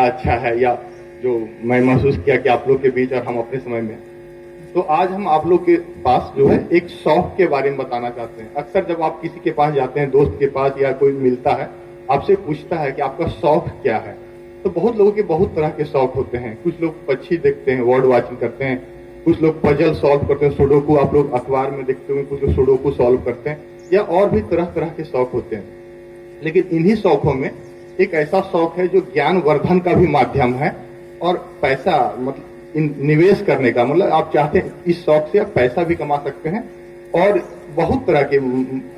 अच्छा है, या जो मैं महसूस किया कि आप लोग के बीच और हम अपने समय में। तो आज हम आप लोग के पास जो है एक शौक के बारे में बताना चाहते हैं। अक्सर जब आप किसी के पास जाते हैं, दोस्त के पास या कोई मिलता है, आपसे पूछता है कि आपका शौक क्या है, तो बहुत लोगों के बहुत तरह के शौक होते हैं। कुछ लोग पक्षी देखते हैं, बर्ड वाचिंग करते हैं, कुछ लोग पजल सॉल्व करते हैं, सुडोकू आप लोग अखबार में देखते होंगे, कुछ लोग सुडोकू सॉल्व करते हैं, या और भी तरह तरह के शौक होते हैं। लेकिन इन्हीं शौकों में एक ऐसा शौक है जो ज्ञान वर्धन का भी माध्यम है और पैसा मतलब निवेश करने का, मतलब आप चाहते हैं इस शौक से आप पैसा भी कमा सकते हैं और बहुत तरह के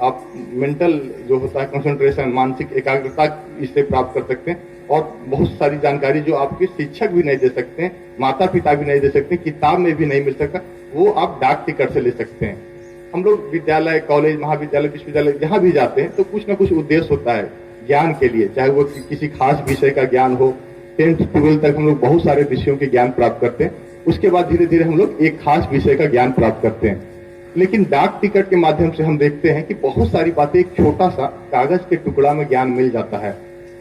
आप मेंटल जो होता है कंसंट्रेशन, मानसिक एकाग्रता इससे प्राप्त कर सकते हैं और बहुत सारी जानकारी जो आपके शिक्षक भी नहीं दे सकते हैं, माता पिता भी नहीं दे सकते, किताब में भी नहीं मिल सकता, वो आप डाक टिकट से ले सकते हैं। हम लोग विद्यालय, कॉलेज, महाविद्यालय, विश्वविद्यालय जहां भी जाते हैं तो कुछ ना कुछ उद्देश्य होता है ज्ञान के लिए, चाहे वो किसी खास विषय का ज्ञान हो। 10th 12th तक हम लोग बहुत सारे विषयों के ज्ञान प्राप्त करते हैं, उसके बाद धीरे धीरे हम लोग एक खास विषय का ज्ञान प्राप्त करते हैं। लेकिन डाक टिकट के माध्यम से हम देखते हैं कि बहुत सारी बातें एक छोटा सा कागज के टुकड़ा में ज्ञान मिल जाता है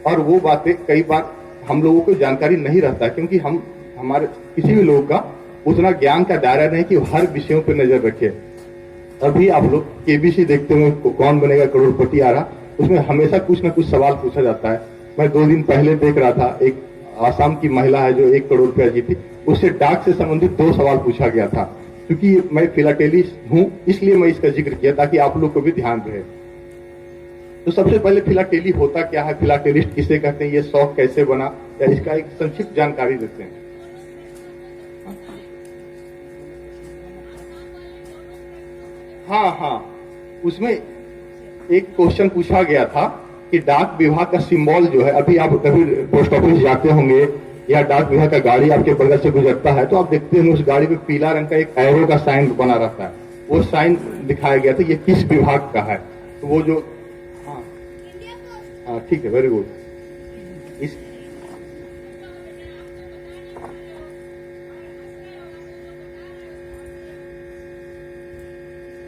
और वो बातें कई बार हम लोगों को जानकारी नहीं रहता है, क्योंकि हमारे किसी भी लोग का उतना ज्ञान का दायरा नहीं कि हर विषयों पर नजर रखे। अभी आप लोग केबीसी देखते हुए कौन बनेगा करोड़पति आ रहा, उसमें हमेशा कुछ न कुछ सवाल पूछा जाता है। मैं 2 दिन पहले देख रहा था, एक आसाम की महिला है जो 1 करोड़ रुपया जीती, उससे डाक से संबंधित 2 सवाल पूछा गया था। क्योंकि मैं फिलाटेलिस्ट हूं इसलिए मैं इसका जिक्र किया ताकि आप लोग को भी ध्यान रहे। तो सबसे पहले फिलाटेली होता क्या है, फिलाटेलिस्ट किसे कहते हैं, ये शौक कैसे बना, या इसका एक संक्षिप्त जानकारी देते हैं। हाँ, उसमें एक क्वेश्चन पूछा गया था कि डाक विभाग का सिंबल जो है, अभी आप कभी पोस्ट ऑफिस जाते होंगे या डाक विभाग का गाड़ी आपके बगल से गुजरता है तो आप देखते हैं उस गाड़ी पे पीला रंग का एक एरो का साइन बना रहता है, वो साइन दिखाया गया था, ये किस विभाग का है। तो वो जो हाँ ठीक है, वेरी गुड।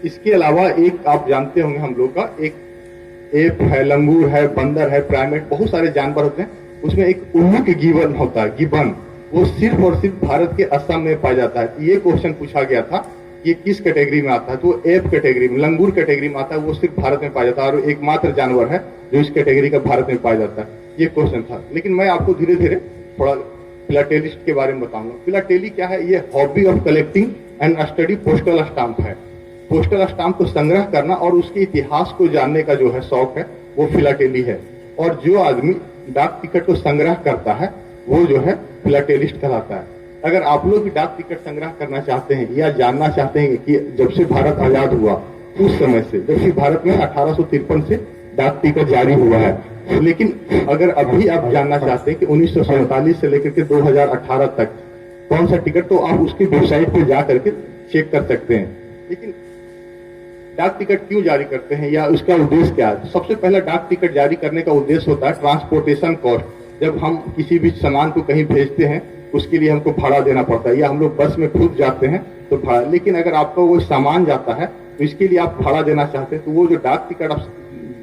इसके अलावा एक आप जानते होंगे हम लोग का एक एप है, लंगूर है, बंदर है, प्राइमेट, बहुत सारे जानवर होते हैं। उसमें एक उल्लू के गिबन होता है, गिबन, वो सिर्फ और सिर्फ भारत के असम में पाया जाता है। ये क्वेश्चन पूछा गया था ये किस कैटेगरी में आता है, तो वो एप कैटेगरी में, लंगूर कैटेगरी में आता है, वो सिर्फ भारत में पाया जाता है और एकमात्र जानवर है जो इस कैटेगरी का भारत में पाया जाता है। ये क्वेश्चन था। लेकिन मैं आपको धीरे धीरे थोड़ा फिलाटेलिस्ट के बारे में बताऊंगा। फिलाटेली क्या है, ये hobby of collecting and study postal stamp है। पोस्टल स्टाम्प को संग्रह करना और उसके इतिहास को जानने का जो है शौक है वो फिलाटेली है। और जो आदमी डाक टिकट को संग्रह करता है वो जो है फिलाटेलिस्ट कहलाता है। अगर आप लोग भी डाक टिकट संग्रह करना चाहते हैं या जानना चाहते हैं कि जब से भारत आजाद हुआ उस समय से, जबकि भारत में 1853 से डाक टिकट जारी हुआ है, लेकिन अगर अभी आप जानना चाहते हैं कि 1947 से लेकर के 2018 तक कौन सा टिकट, तो आप उसकी वेबसाइट पे जा करके चेक कर सकते हैं। लेकिन डाक टिकट क्यों जारी करते हैं या उसका उद्देश्य क्या है? सबसे पहला डाक टिकट जारी करने का उद्देश्य होता है ट्रांसपोर्टेशन कॉस्ट। जब हम किसी भी सामान को कहीं भेजते हैं उसके लिए हमको भाड़ा देना पड़ता है, या हम लोग बस में खुद जाते हैं तो भाड़ा। लेकिन अगर आपका वो सामान जाता है तो इसके लिए आप भाड़ा देना चाहते हैं तो वो जो डाक टिकट आप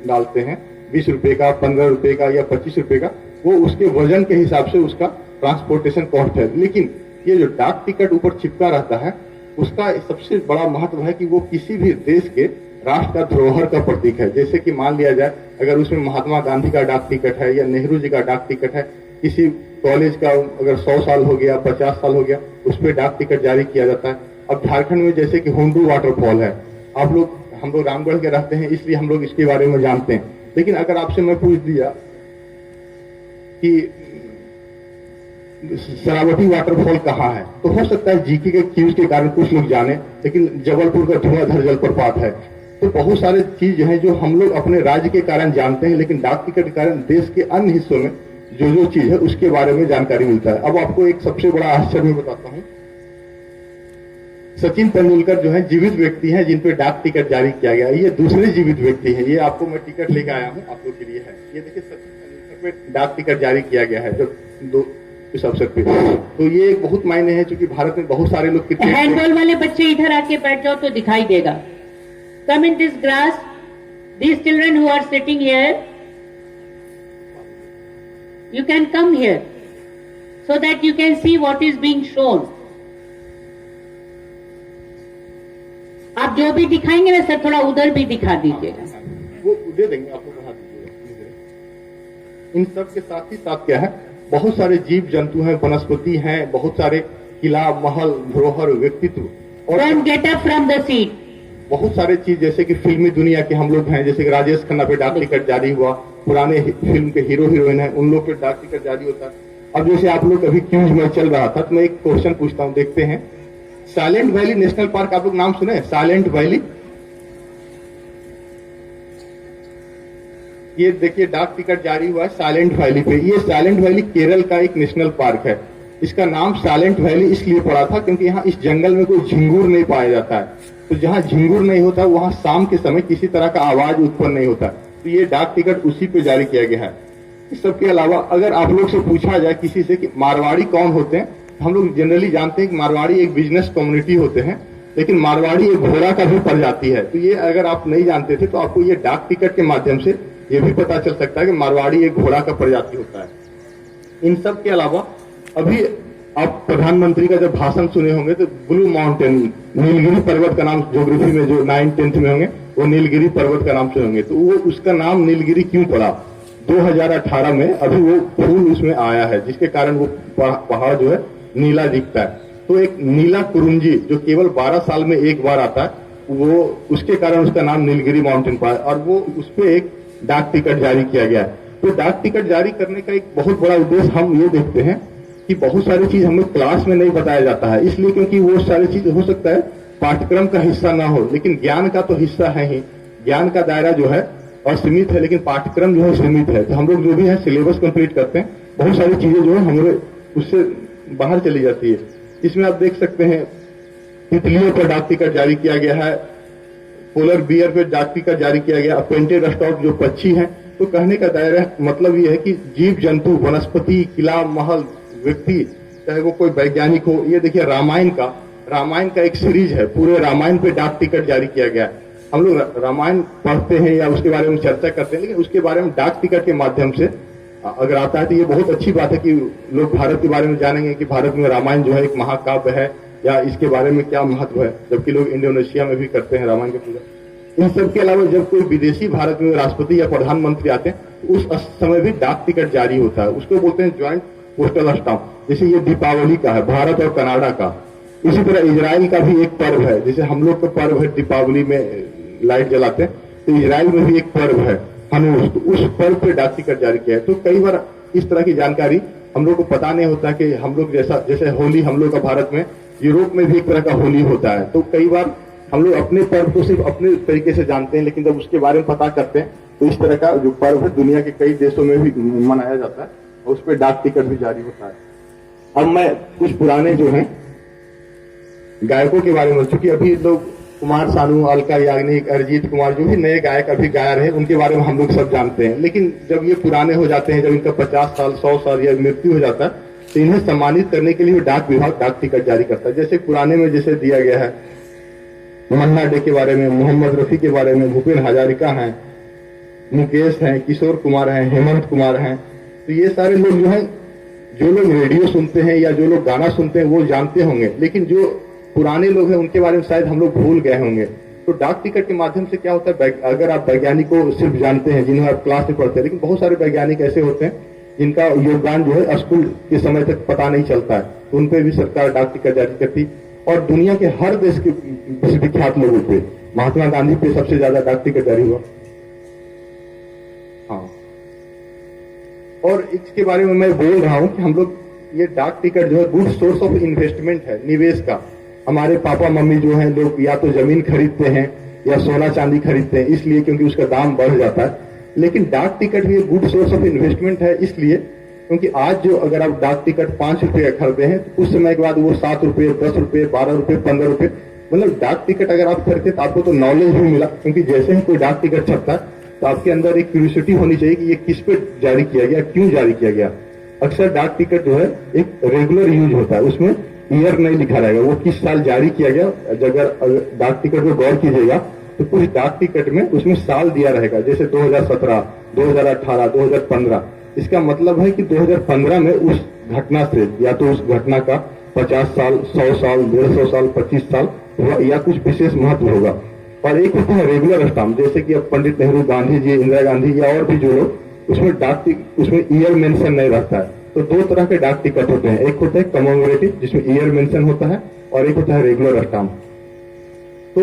डालते हैं 20 रुपए का, 15 रुपए का या 25 रुपए का, वो उसके वजन के हिसाब से उसका ट्रांसपोर्टेशन कॉस्ट है। लेकिन ये जो डाक टिकट ऊपर चिपका रहता है उसका सबसे बड़ा महत्व है कि वो किसी भी देश के राष्ट्र का धरोहर का प्रतीक है। जैसे कि मान लिया जाए अगर उसमें महात्मा गांधी का डाक टिकट है या नेहरू जी का डाक टिकट है, किसी कॉलेज का अगर 100 साल हो गया, 50 साल हो गया, उस पर डाक टिकट जारी किया जाता है। अब झारखंड में जैसे कि हुंडू वाटरफॉल है, हम लोग रामगढ़ के रहते हैं इसलिए हम लोग इसके बारे में जानते हैं। लेकिन अगर आपसे मैं पूछ दिया कि शरावती वाटरफॉल कहाँ है, तो हो सकता है जीके के क्यूज के कारण कुछ लोग जाने, लेकिन जबलपुर का धुआंधार जलप्रपात है। तो बहुत सारे चीज हैं जो हम लोग अपने राज्य के कारण जानते हैं, लेकिन डाक टिकट के कारण देश के अन्य हिस्सों में जो चीज है उसके बारे में जानकारी मिलता है। अब आपको एक सबसे बड़ा आश्चर्य मैं बताता हूँ। सचिन तेंदुलकर जो है जीवित व्यक्ति हैं जिन पे डाक टिकट जारी किया गया। ये दूसरे जीवित व्यक्ति हैं। ये आपको मैं टिकट लेकर आया हूँ, आप लोग के लिए है। ये देखिए सचिन तेंदुलकर पे डाक टिकट जारी किया गया है जो इस अवसर पे। तो ये एक बहुत मायने है क्योंकि भारत में बहुत सारे लोग क्रिकेट। हैंडबॉल वाले बच्चे इधर आके बैठ जाओ तो दिखाई देगा। Come in this grass, these children who are sitting here, you can come here. so that you can see what is being shown. आप जो भी दिखाएंगे ना सर, थोड़ा उधर भी दिखा दीजिएगा। वो दे देंगे, आपको बता दीजिएगा। इन सब के साथ ही साथ क्या है, बहुत सारे जीव जंतु हैं, वनस्पति हैं, बहुत सारे किला, महल, धरोहर, व्यक्तित्व और Don't get up from the seat. बहुत सारे चीज जैसे कि फिल्मी दुनिया के हम लोग हैं, जैसे कि राजेश खन्ना पे डाक टिकट जारी हुआ, पुराने फिल्म के हीरो हीरोइन हैं उन लोग पे डाक टिकट जारी होता है। अब जैसे आप लोग अभी क्यूज में चल रहा था, तो मैं एक क्वेश्चन पूछता हूँ, देखते हैं। साइलेंट वैली नेशनल पार्क आप लोग नाम सुने? साइलेंट वैली, ये देखिए डाक टिकट जारी हुआ है साइलेंट वैली पे। ये साइलेंट वैली केरल का एक नेशनल पार्क है। इसका नाम साइलेंट वैली इसलिए पड़ा था क्योंकि यहाँ इस जंगल में कोई झिंगुर नहीं पाया जाता है। तो जहाँ झिंगुर नहीं होता वहाँ शाम के समय किसी तरह का आवाज उत्पन्न नहीं होता। तो ये डाक टिकट उसी पे जारी किया गया है। इस सब के अलावा अगर आप लोग से पूछा जाए किसी से कि मारवाड़ी कौन होते हैं, तो हम लोग जनरली जानते हैं कि मारवाड़ी एक बिजनेस कम्युनिटी होते हैं, लेकिन मारवाड़ी एक घोड़ा का भी प्रजाति है। तो ये अगर आप नहीं जानते थे तो आपको ये डाक टिकट के माध्यम से ये भी पता चल सकता है कि मारवाड़ी एक घोड़ा का प्रजाति होता है। इन सब के अलावा अभी आप प्रधानमंत्री का जब भाषण सुने होंगे तो ब्लू माउंटेन, नीलगिरी पर्वत का नाम ज्योग्राफी में जो 9th-10th में होंगे वो नीलगिरी पर्वत का नाम सुने होंगे। तो वो उसका नाम नीलगिरी क्यों पड़ा? 2018 में अभी वो फूल उसमें आया है जिसके कारण वो पहाड़ जो है नीला दिखता है। तो एक नीला कुरुंजी जो केवल 12 साल में एक बार आता है, वो उसके कारण उसका नाम नीलगिरी माउंटेन पड़ा और वो उस पर एक डाक टिकट जारी किया गया है। तो डाक टिकट जारी करने का एक बहुत बड़ा उद्देश्य हम ये देखते हैं कि बहुत सारी चीज हम लोग क्लास में नहीं बताया जाता है, इसलिए क्योंकि वो सारी चीज हो सकता है पाठ्यक्रम का हिस्सा ना हो, लेकिन ज्ञान का तो हिस्सा है ही। ज्ञान का दायरा जो है असीमित है, लेकिन पाठ्यक्रम जो है सीमित है। तो हम लोग जो भी है सिलेबस कंप्लीट करते हैं, बहुत सारी चीजें जो है हमारे उससे बाहर चली जाती है। इसमें आप देख सकते हैं तितलियों पर डाक टिकट जारी किया गया है, पोलर बियर पे डाक टिकट जारी किया गया, पेंटेड स्टॉक जो पक्षी हैं। तो कहने का दायरा मतलब ये है कि जीव जंतु, वनस्पति, किला, महल, व्यक्ति, चाहे वो कोई वैज्ञानिक हो। ये देखिए रामायण का एक सीरीज है, पूरे रामायण पे डाक टिकट जारी किया गया है। हम लोग रामायण पढ़ते हैं या उसके बारे में चर्चा करते हैं, लेकिन उसके बारे में डाक टिकट के माध्यम से अगर आता है तो ये बहुत अच्छी बात है कि लोग भारत के बारे में जानेंगे कि भारत में रामायण जो है एक महाकाव्य है या इसके बारे में क्या महत्व है, जबकि लोग इंडोनेशिया में भी करते हैं रामायण की पूजा। इन सब के अलावा जब कोई विदेशी भारत में राष्ट्रपति या प्रधानमंत्री आते हैं तो उस समय भी डाक टिकट जारी होता है, उसको बोलते हैं ज्वाइंट पोस्टल स्टाम्प। जैसे ये दीपावली का है भारत और कनाडा का। इसी तरह इजराइल का भी एक पर्व है, जैसे हम लोग का पर्व है दीपावली में लाइट जलाते हैं, तो इजराइल में भी एक पर्व है हनूस, तो उस पर्व पे डाक टिकट जारी किया है। तो कई बार इस तरह की जानकारी हम लोग को पता नहीं होता कि हम लोग जैसे होली हम लोग का भारत में, यूरोप में भी एक तरह का होली होता है। तो कई बार हम लोग अपने पर्व को सिर्फ अपने तरीके से जानते हैं, लेकिन जब उसके बारे में पता करते हैं तो इस तरह का जो पर्व है दुनिया के कई देशों में भी मनाया जाता है और उस पर डाक टिकट भी जारी होता है। अब मैं कुछ पुराने जो हैं गायकों के बारे में, चूंकि अभी लोग कुमार सानू, अलका याग्निक, अरिजीत कुमार, जो भी नए गायक अभी गा रहे हैं उनके बारे में हम लोग सब जानते हैं, लेकिन जब ये पुराने हो जाते हैं, जब इनका 50 साल 100 साल या मृत्यु हो जाता है, तो इन्हें सम्मानित करने के लिए डाक विभाग डाक टिकट जारी करता है। जैसे पुराने में जैसे दिया गया है मन्ना डे के बारे में, मोहम्मद रफी के बारे में, भूपेन हजारिका हैं, मुकेश हैं, किशोर कुमार हैं, हेमंत कुमार हैं। तो ये सारे लोग जो हैं, जो लोग रेडियो सुनते हैं या जो लोग गाना सुनते हैं वो जानते होंगे, लेकिन जो पुराने लोग हैं उनके बारे में शायद हम लोग भूल गए होंगे। तो डाक टिकट के माध्यम से क्या होता है, अगर आप वैज्ञानिक को सिर्फ जानते हैं जिन्हें आप क्लास में पढ़ते हैं, लेकिन बहुत सारे वैज्ञानिक ऐसे होते हैं जिनका योगदान जो है स्कूल के समय तक पता नहीं चलता है, तो उन पे भी सरकार डाक टिकट जारी करती। और दुनिया के हर देश के विख्यात लोगों पे, महात्मा गांधी पे सबसे ज्यादा डाक टिकट जारी हुआ। हाँ, और इसके बारे में मैं बोल रहा हूं कि हम लोग ये डाक टिकट जो है गुड सोर्स ऑफ इन्वेस्टमेंट है, निवेश का। हमारे पापा मम्मी जो हैं लोग या तो जमीन खरीदते हैं या सोना चांदी खरीदते हैं, इसलिए क्योंकि उसका दाम बढ़ जाता है। लेकिन डाक टिकट भी गुड सोर्स ऑफ इन्वेस्टमेंट है इसलिए क्योंकि आज जो अगर आप डाक टिकट 5 रुपये खरीदे हैं तो कुछ समय के बाद वो 7 रुपये, 10 रुपये, 12 रुपये, 15 रुपये, मतलब डाक टिकट अगर आप खरीदते तो आपको तो नॉलेज भी मिला, क्योंकि जैसे ही कोई डाक टिकट छपता है तो आपके अंदर एक क्यूरियोसिटी होनी चाहिए कि ये किस पे जारी किया गया, क्यों जारी किया गया। अक्सर डाक टिकट जो है एक रेगुलर यूज होता है, उसमें ईयर नहीं लिखा रहेगा, वो किस साल जारी किया गया। अगर डाक टिकट को गौर कीजिएगा तो कुछ डाक टिकट में उसमें साल दिया रहेगा, जैसे 2017, 2018, 2015। इसका मतलब है कि 2015 में उस घटना से या तो उस घटना का 50 साल, 100 साल, 150 साल, 25 साल या कुछ विशेष महत्व होगा। और एक होता है रेगुलर स्टाम्प, जैसे कि अब पंडित नेहरू, गांधी जी, इंदिरा गांधी या और भी जो लोग, उसमें ईयर मेंशन नहीं रहता है। तो दो तरह के डाक टिकट होते हैं, एक होता है कमेमोरेटिव जिसमें ईयर मेंशन होता है, और एक होता है रेगुलर स्टाम्प। तो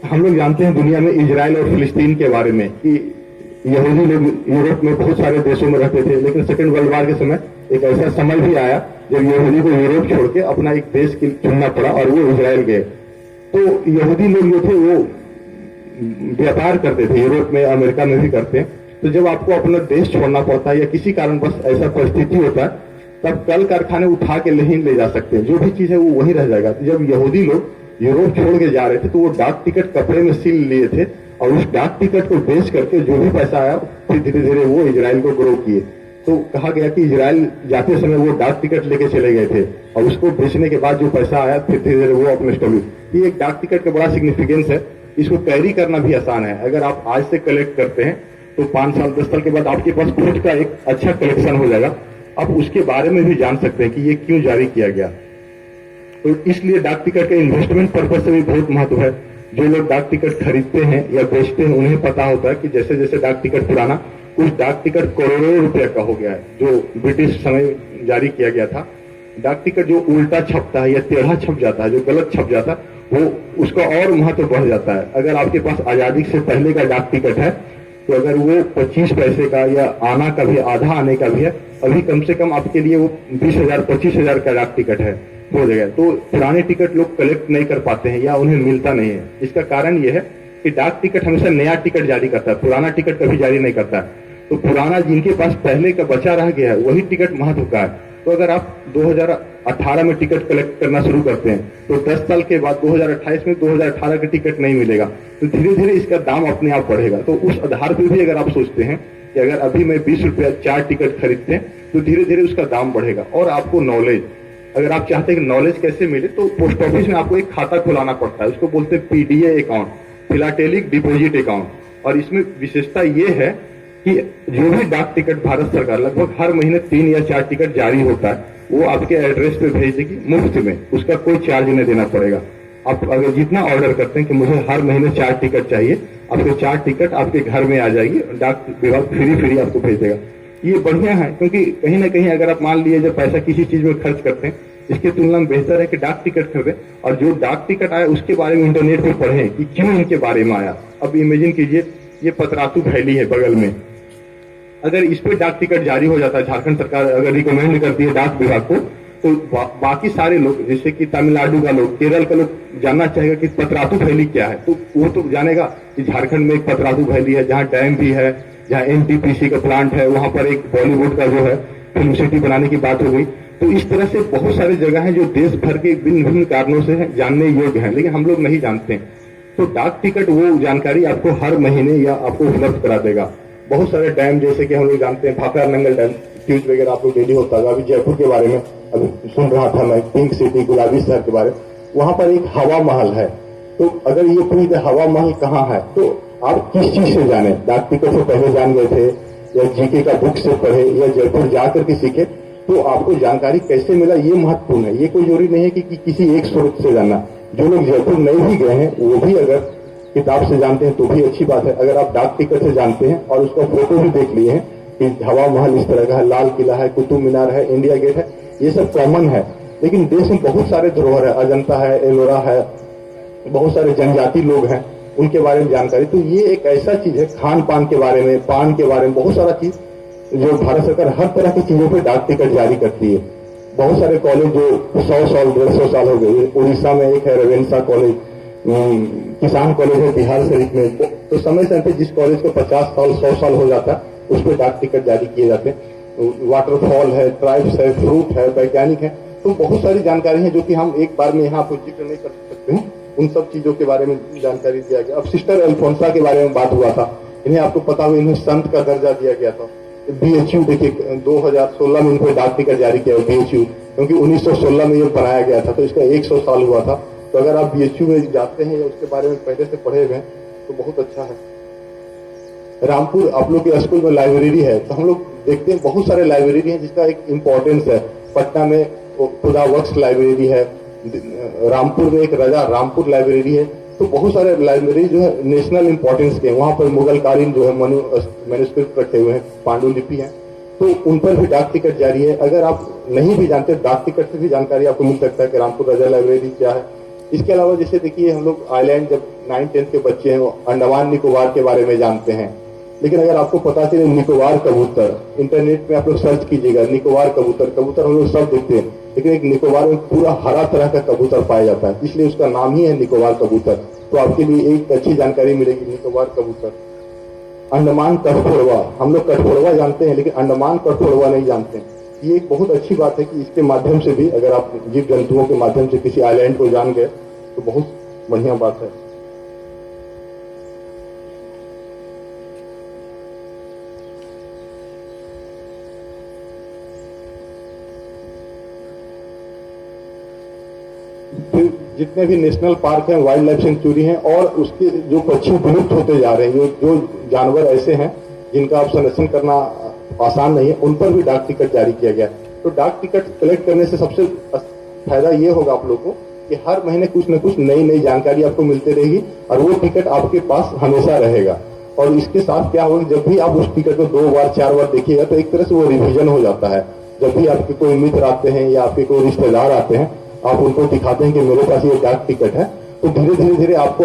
हम लोग जानते हैं दुनिया में इजराइल और फिलिस्तीन के बारे में कि यहूदी लोग यूरोप में बहुत सारे देशों में रहते थे, लेकिन सेकेंड वर्ल्ड वॉर के समय एक ऐसा समय भी आया जब यहूदी को यूरोप छोड़ के अपना एक देश चुनना पड़ा और वो इजराइल गए। तो यहूदी लोग जो थे वो व्यापार करते थे, यूरोप में, अमेरिका में भी करते हैं। तो जब आपको अपना देश छोड़ना पड़ता है या किसी कारण बस ऐसा परिस्थिति होता है, तब कल कारखाने उठा के नहीं ले जा सकते, जो भी चीज है वो वहीं रह जाएगा। तो जब यहूदी लोग यूरोप छोड़ के जा रहे थे तो वो डाक टिकट कपड़े में सील लिए थे और उस डाक टिकट को बेच करके जो भी पैसा आया फिर धीरे धीरे वो इजराइल को ग्रो किए। तो कहा गया कि इजराइल जाते समय वो डाक टिकट लेके चले गए थे और उसको बेचने के बाद जो पैसा आया फिर धीरे धीरे वो अपने स्टोरी। ये एक डाक टिकट का बड़ा सिग्निफिकेंस है। इसको कैरी करना भी आसान है। अगर आप आज से कलेक्ट करते हैं तो 5 साल 10 साल के बाद आपके पास खुद का एक अच्छा कलेक्शन हो जाएगा। आप उसके बारे में भी जान सकते हैं कि ये क्यों जारी किया गया। तो इसलिए डाक टिकट के इन्वेस्टमेंट पर्पज से भी बहुत महत्व है। जो लोग डाक टिकट खरीदते हैं या बेचते हैं उन्हें पता होता है कि जैसे जैसे डाक टिकट पुराना, कुछ डाक टिकट करोड़ों रुपए का हो गया है जो ब्रिटिश समय जारी किया गया था। डाक टिकट जो उल्टा छपता है या टेढ़ा छप जाता है, जो गलत छप जाता है, वो उसका और महत्व बढ़ जाता है। अगर आपके पास आजादी से पहले का डाक टिकट है तो अगर वो 25 पैसे का या आना का भी, आधा आने का भी है, अभी कम से कम आपके लिए वो 20,000 25,000 का डाक टिकट है हो जाएगा। तो पुराने टिकट लोग कलेक्ट नहीं कर पाते हैं या उन्हें मिलता नहीं है। इसका कारण यह है कि डाक टिकट हमेशा नया टिकट जारी करता है, पुराना टिकट कभी जारी नहीं करता है। तो पुराना जिनके पास पहले का बचा रह गया है वही टिकट महत्व का है। तो अगर आप 2018 में टिकट कलेक्ट करना शुरू करते हैं तो 10 साल के बाद 2028 में 2018 का टिकट नहीं मिलेगा, तो धीरे धीरे इसका दाम अपने आप बढ़ेगा। तो उस आधार पर भी अगर आप सोचते हैं कि अगर अभी मैं 20 रुपया 4 टिकट खरीदते हैं तो धीरे धीरे उसका दाम बढ़ेगा। और आपको नॉलेज, अगर आप चाहते हैं कि नॉलेज कैसे मिले, तो पोस्ट ऑफिस में आपको एक खाता खुलाना पड़ता है, उसको बोलते हैं PDA account, philatelic deposit account. और इसमें विशेषता ये है कि जो भी डाक टिकट भारत सरकार लगभग हर महीने 3 या 4 टिकट जारी होता है, वो आपके एड्रेस पे भेज देगी मुफ्त में, उसका कोई चार्ज नहीं देना पड़ेगा। आप अगर जितना ऑर्डर करते हैं कि मुझे हर महीने 4 टिकट चाहिए, आपको 4 टिकट आपके घर में आ जाएगी, डाक विभाग फ्री आपको भेज देगा। ये बढ़िया है क्योंकि कहीं ना कहीं अगर आप मान लीजिए जब पैसा किसी चीज में खर्च करते हैं, इसके तुलना में बेहतर है कि डाक टिकट खरीदें और जो डाक टिकट आया उसके बारे में इंटरनेट पे पढ़ें कि क्यों इनके बारे में आया। अब इमेजिन कीजिए ये पतरातू वैली है बगल में, अगर इस पे डाक टिकट जारी हो जाता है, झारखंड सरकार अगर रिकमेंड करती है डाक विभाग को, तो बाकी सारे लोग जैसे कि तमिलनाडु का लोग, केरल का लोग जानना चाहेगा कि पतरातू वैली क्या है, तो वो तो जानेगा कि झारखंड में एक पतरातू वैली है जहाँ डैम भी है, जहाँ एनटीपीसी का प्लांट है, वहां पर एक बॉलीवुड का जो है फिल्म सिटी बनाने की बात हो गई। तो इस तरह से बहुत सारी जगह है जो देश भर के भिन्न भिन्न कारणों से जानने योग्य है, लेकिन हम लोग नहीं जानते हैं। तो डाक टिकट वो जानकारी आपको हर महीने या आपको उपलब्ध करा देगा। बहुत सारे डैम जैसे कि हम लोग जानते हैं, भाखड़ा नंगल डैम, ट्यूज वगैरह आप लोग डेली होता है। अभी जयपुर के बारे में अभी सुन रहा था मैं, पिंक सिटी, गुलाबी शहर के बारे में, वहां पर एक हवा महल है। तो अगर ये पूछे हवा महल कहाँ है, तो आप किस चीज से जाने, डाक टिकट से पहले जान गए थे या जीके का बुक से पढ़े या जयपुर जाकर के सीखे, तो आपको जानकारी कैसे मिला ये महत्वपूर्ण है। ये कोई जरूरी नहीं है कि किसी एक स्रोत से जानना। जो लोग जयपुर नहीं भी गए हैं वो भी अगर किताब से जानते हैं तो भी अच्छी बात है। अगर आप डाक टिकट से जानते हैं और उसका फोटो भी देख लिए हैं कि हवा महल इस तरह का है, लाल किला है, कुतुब मीनार है, इंडिया गेट है, ये सब कॉमन है। लेकिन देश में बहुत सारे धरोहर है, अजंता है, एलोरा है, बहुत सारे जनजाति लोग हैं, उनके बारे में जानकारी। तो ये एक ऐसा चीज है, खान पान के बारे में, पान के बारे में, बहुत सारा चीज जो भारत सरकार हर तरह की चीजों पे डाक टिकट जारी करती है। बहुत सारे कॉलेज जो 100 साल 150 साल हो गए, उड़ीसा में एक है रेवेन्सा कॉलेज, किसान कॉलेज है बिहार शरीफ में। तो समय समय पे जिस कॉलेज को 50 साल 100 साल हो जाता है उस पर डाक टिकट जारी किए जाते हैं। वाटरफॉल है, ट्राइब्स है, फ्रूट है, वैज्ञानिक है, तो बहुत सारी जानकारी है जो कि हम एक बार में यहाँ पर जिक्र नहीं कर सकते हैं। उन सब चीजों के बारे में जानकारी दिया गया। अब सिस्टर अल्फोंसा के बारे में बात हुआ था, इन्हें आपको पता हुआ इन्हें संत का दर्जा दिया गया था। BHU देखिए 2016 में इनको डाक टिकट जारी किया BHU, क्योंकि 1916 में ये बनाया गया था, तो इसका 100 साल हुआ था। तो अगर आप BHU में जाते हैं या उसके बारे में पहले से पढ़े हुए हैं तो बहुत अच्छा है। रामपुर आप लोग के स्कूल में लाइब्रेरी है, तो हम लोग देखते हैं बहुत सारे लाइब्रेरी हैं जिसका एक इम्पोर्टेंस है। पटना में खुदा बख्श लाइब्रेरी है, रामपुर में एक राजा रामपुर लाइब्रेरी है। तो बहुत सारे लाइब्रेरी जो है नेशनल इंपॉर्टेंस के हैं। वहां पर मुगल कालीन जो है मैन्युस्क्रिप्ट रखे हुए हैं, पांडुलिपि है, तो उन पर भी डाक टिकट जारी है। अगर आप नहीं भी जानते, डाक टिकट से भी जानकारी आपको मिल सकता है कि रामपुर राजा लाइब्रेरी क्या है। इसके अलावा जैसे देखिए, हम लोग आइलैंड जब 9-10 के बच्चे हैं वो अंडमान निकोबार के बारे में जानते हैं, लेकिन अगर आपको पता चले निकोबार कबूतर, इंटरनेट में आप लोग सर्च कीजिएगा निकोबार कबूतर, कबूतर हम लोग सब देखते हैं, लेकिन एक निकोबार में पूरा हरा तरह का कबूतर पाया जाता है, इसलिए उसका नाम ही है निकोबार कबूतर। तो आपके लिए एक अच्छी जानकारी मिलेगी, निकोबार कबूतर। अंडमान कठफोड़वा, हम लोग कठफोड़वा जानते हैं लेकिन अंडमान कठफोड़वा नहीं जानते हैं। ये एक बहुत अच्छी बात है कि इसके माध्यम से भी अगर आप जीव जंतुओं के माध्यम से किसी आइलैंड को जान गए तो बहुत बढ़िया बात है। फिर जितने भी नेशनल पार्क हैं, वाइल्ड लाइफ सेंचुरी हैं, और उसके जो पक्षी विलुप्त होते जा रहे हैं, जो जानवर ऐसे हैं जिनका आप संरक्षण करना आसान नहीं है, उन पर भी डाक टिकट जारी किया गया। तो डाक टिकट कलेक्ट करने से सबसे फायदा ये होगा आप लोग को कि हर महीने कुछ न कुछ नई नई जानकारी आपको मिलती रहेगी और वो टिकट आपके पास हमेशा रहेगा। और इसके साथ क्या होगा, जब भी आप उस टिकट को 2 बार 4 बार देखिएगा तो एक तरह से वो रिवीजन हो जाता है। जब भी आपके कोई मित्र आते हैं या आपके कोई रिश्तेदार आते हैं, आप उनको दिखाते हैं कि मेरे पास ये डाक टिकट है, तो धीरे धीरे आपको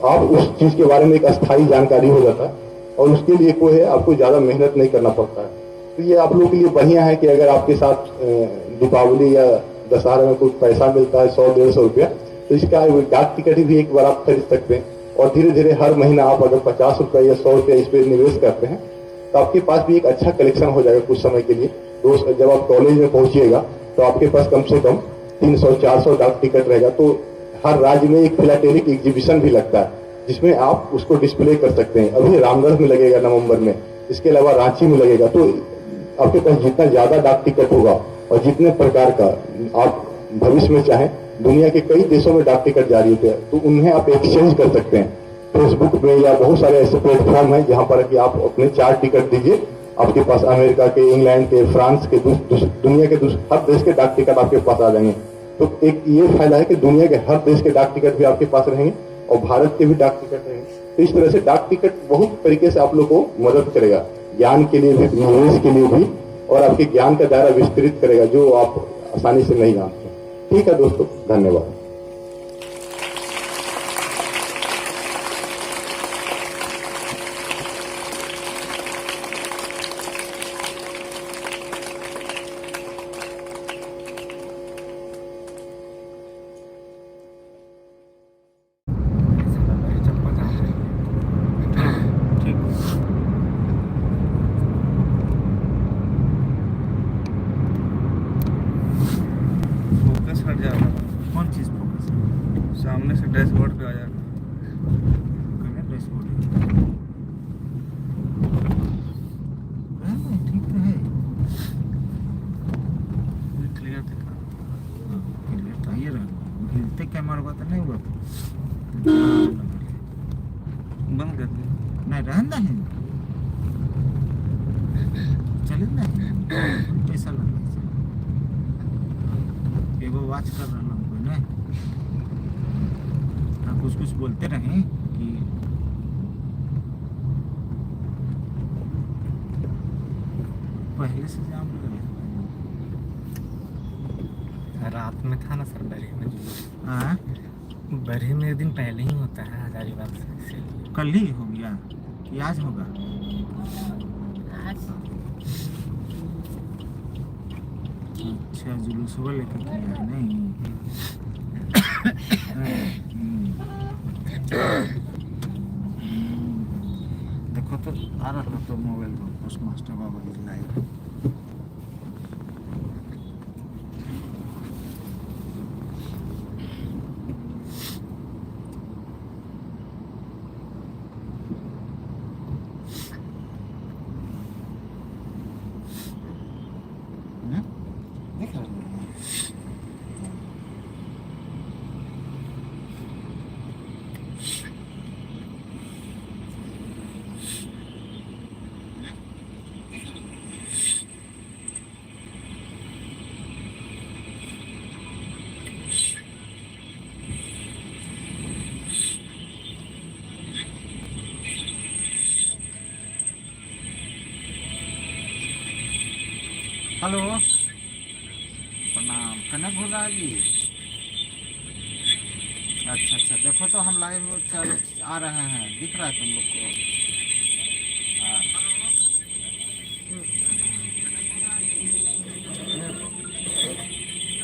आप उस चीज के बारे में एक अस्थायी जानकारी हो जाता है और उसके लिए कोई है आपको ज्यादा मेहनत नहीं करना पड़ता है। तो ये आप लोगों के लिए बढ़िया है कि अगर आपके साथ दीपावली या दशहरा में कुछ पैसा मिलता है 100-150 रुपया, तो इसका डाक टिकट भी एक बार आप खरीद सकते हैं। और धीरे धीरे हर महीना आप अगर 50 रुपया या 100 रुपया इस पर निवेश करते हैं तो आपके पास भी एक अच्छा कलेक्शन हो जाएगा कुछ समय के लिए। दोस्त जब आप कॉलेज में पहुंचिएगा तो आपके पास कम से कम 300-400 डाक टिकट रहेगा। तो हर राज्य में एक फिलाटेलिक एग्जीबिशन भी लगता है जिसमें आप उसको डिस्प्ले कर सकते हैं। अभी रामगढ़ में लगेगा नवंबर में, इसके अलावा रांची में लगेगा। तो आपके पास जितना ज्यादा डाक टिकट होगा और जितने प्रकार का आप भविष्य में चाहें, दुनिया के कई देशों में डाक टिकट जारी होते हैं, तो उन्हें आप एक्सचेंज कर सकते हैं। फेसबुक में या बहुत सारे ऐसे प्लेटफॉर्म हैं जहां पर कि आप अपने 4 टिकट दीजिए, आपके पास अमेरिका के, इंग्लैंड के, फ्रांस के, दुनिया के हर देश के डाक टिकट आपके पास आ जाएंगे। तो एक ये फायदा है कि दुनिया के हर देश के डाक टिकट भी आपके पास रहेंगे और भारत के भी डाक टिकट रहेंगे। तो इस तरह से डाक टिकट बहुत तरीके से आप लोग को मदद करेगा, ज्ञान के लिए भी, निवेश के लिए भी, और आपके ज्ञान का दायरा विस्तृत करेगा जो आप आसानी से नहीं जानते। ठीक है दोस्तों, धन्यवाद। फोकस हट जाएगा, कौन चीज़ फोकस? सामने से डैशबोर्ड पे आ जाएगा। डैशबोर्ड ठीक तो है, क्लियर दिखा। क्लियर तो ये रहा। हिलते कैमरा हुआ तो नहीं हुआ बंद कर दिया। नहीं रहना है, चलिए नहीं पैसा लगा एगो वॉच कर रहा हूँ ना, आप कुछ कुछ बोलते रहे कि पहले से जाम लगा। रात में था ना सर, बरही में हाँ, बरही में एक दिन पहले ही होता है हजारीबाग से। कल ही हो गया कि आज होगा? अच्छा, जुलूस हुआ लेकर किया है नहीं? देखो तो आ रहा तो मोबाइल को पोस्ट मास्टर बाबा लाइव। देख रहे हैं हेलो, प्रणाम। कनक भुला जी। अच्छा अच्छा, देखो तो हम लाइव आ रहे हैं, दिख रहा है तुम लोग को? हाँ।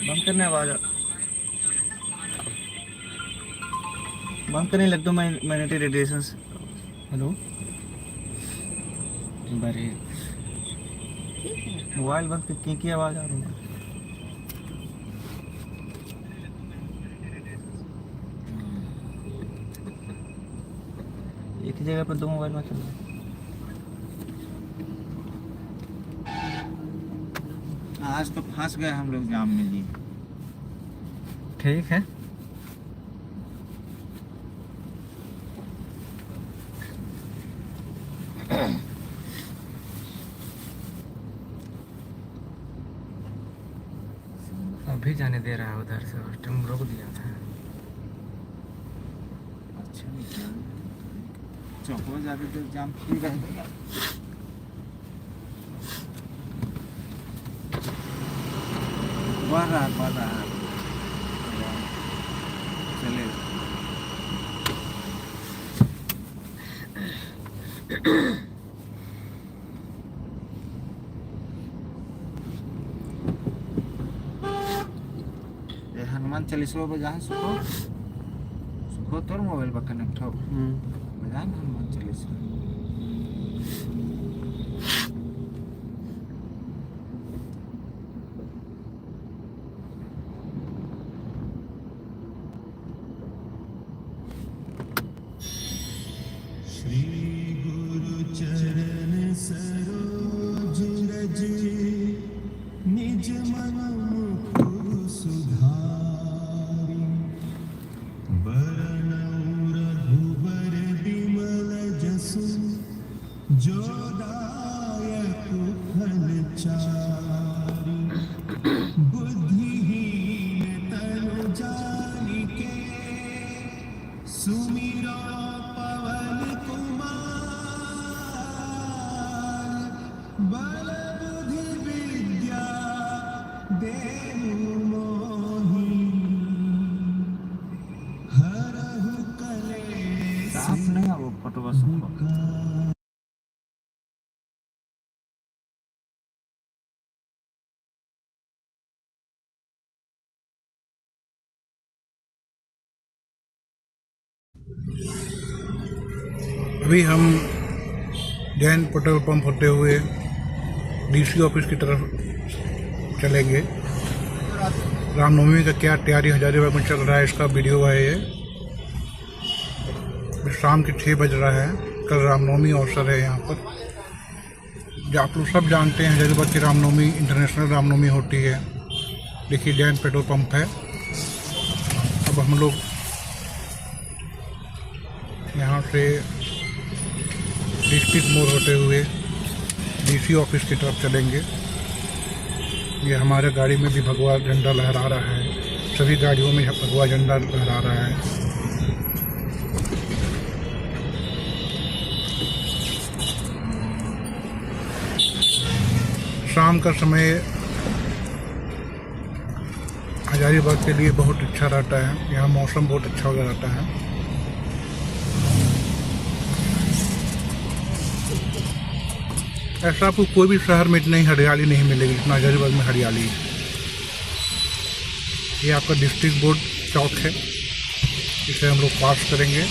बंद करने आवाज बंद करने लग दो मैग्नेटिक रेडिएशन। हेलो, बड़े मोबाइल बंद करके की आवाज आ रही है। एक ही जगह पर दो मोबाइल में चल रहा है। आज तो फंस गए हम लोग जाम में जी। ठीक है। अभी जाने दे रहा है उधर से, उस टाइम रोक दिया था। अच्छा नहीं क्या, चौक में जाके तो जाम फ्री रहेगा। बढ़ रहा है चले। ये हनुमान चालीसा बजा है, सुखो तोर मोबाइल पर कनेक्ट हो बजा ना हनुमान चालीसा। साफ नहीं है वो फोटो बस। अभी हम जैन पेट्रोल पंप होते हुए डीसी ऑफिस की तरफ चलेंगे। रामनवमी का क्या तैयारी हजारीबाग में चल रहा है, इसका वीडियो है ये। शाम के 6 बज रहा है। कल रामनवमी अवसर है यहाँ पर। आप लोग सब जानते हैं हजारीबाग की रामनवमी इंटरनेशनल रामनवमी होती है। देखिए जैन पेट्रोल पंप है। अब हम लोग यहाँ से डिस्ट्रिक्ट मोड़ होते हुए डीसी ऑफिस की तरफ चलेंगे। ये हमारे गाड़ी में भी भगवा झंडा लहरा रहा है, सभी गाड़ियों में भगवा झंडा लहरा रहा है। शाम का समय हजारीबाग के लिए बहुत अच्छा रहता है। यहाँ मौसम बहुत अच्छा हो रहता है। ऐसा आपको कोई भी शहर में इतनी हरियाली नहीं मिलेगी जितना हजारीबाग में हरियाली है। ये आपका डिस्ट्रिक्ट बोर्ड चौक है, इसे हम लोग पास करेंगे।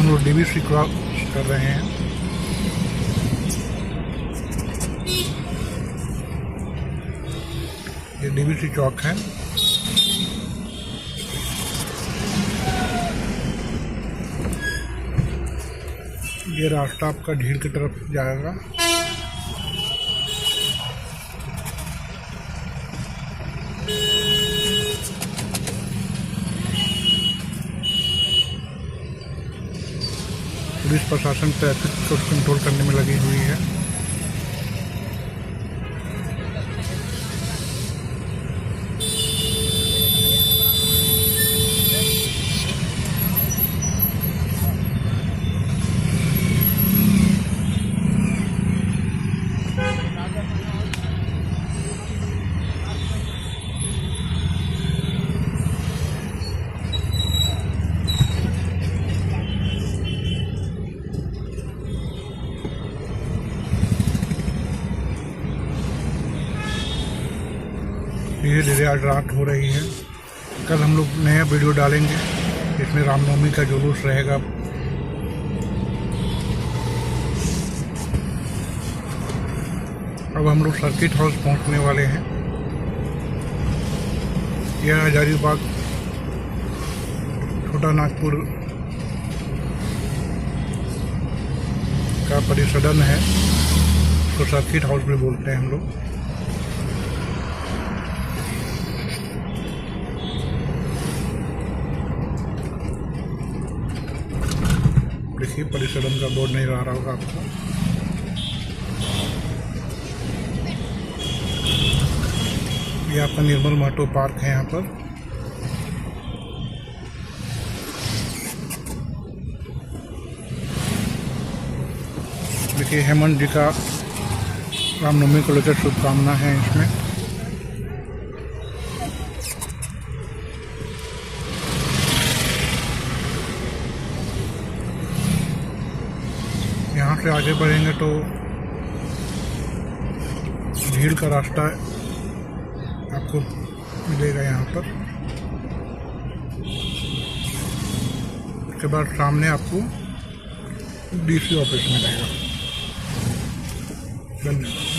हम लोग डीवीसी क्रॉस कर रहे हैं। ये डीवीसी चौक है। ये रास्ता आपका झील की तरफ जाएगा। पुलिस प्रशासन ट्रैफिक को कंट्रोल करने में लगी हुई है। धीरे धीरे आज रात हो रही है। कल हम लोग नया वीडियो डालेंगे, इसमें रामनवमी का जुलूस रहेगा। अब हम लोग सर्किट हाउस पहुंचने वाले हैं। यह हजारीबाग छोटा नागपुर का परिसदन है, तो सर्किट हाउस भी बोलते हैं हम लोग। देखिए परिसदन का बोर्ड नहीं आ रहा होगा आपको। ये आपका निर्मल महतो पार्क है। यहाँ पर देखिए हेमंत जी का रामनवमी को लेकर शुभकामना है इसमें। यहाँ से आगे बढ़ेंगे तो झील का रास्ता आपको मिलेगा यहाँ पर। उसके बाद सामने आपको डीसी ऑफिस मिलेगा। धन्यवाद।